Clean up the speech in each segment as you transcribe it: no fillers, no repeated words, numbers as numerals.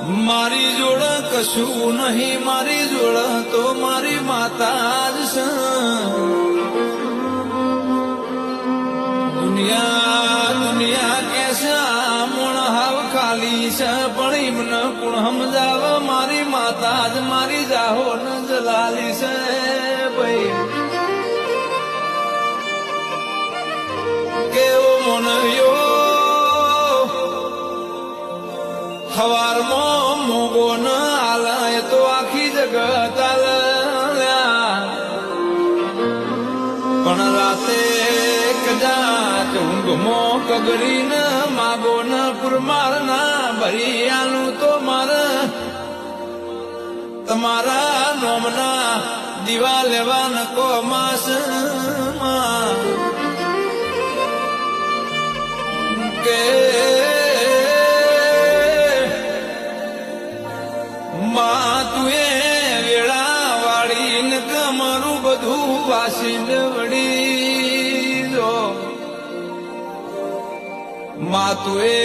મારી જોડે કશું નહીં, મારી જોડે તો મારી માતા જ છે. દુનિયા કે છે મોણ હાવ ખાલી છે, પણ એમને કોણ સમજાવ? મારી માતા જ મારી જાહો ન જલાલી છે ભાઈ. કેવો મોનવ્યો હવારમાં મોગો ન આલે તો આખી જગત આલે, પણ રાતે કદાચ ઊંઘમાં કગરીને માગો ન પુરમાર ના ભરી આલું તો મારે તમારા નોમના દીવા લેવા નકો માસ કે માં તું એ વેળા વાળીને કમરું બધું વાસીને વળી જો. માં તું એ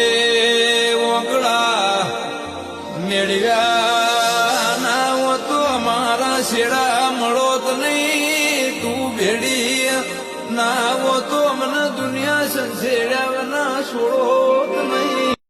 ઓગળા મેળવ્યા ના હો તો અમારા શેડા મળોત નહીં. તું ભેડી ના હો તો અમને દુનિયા સંસેડ્યા ના છોડોત નહીં.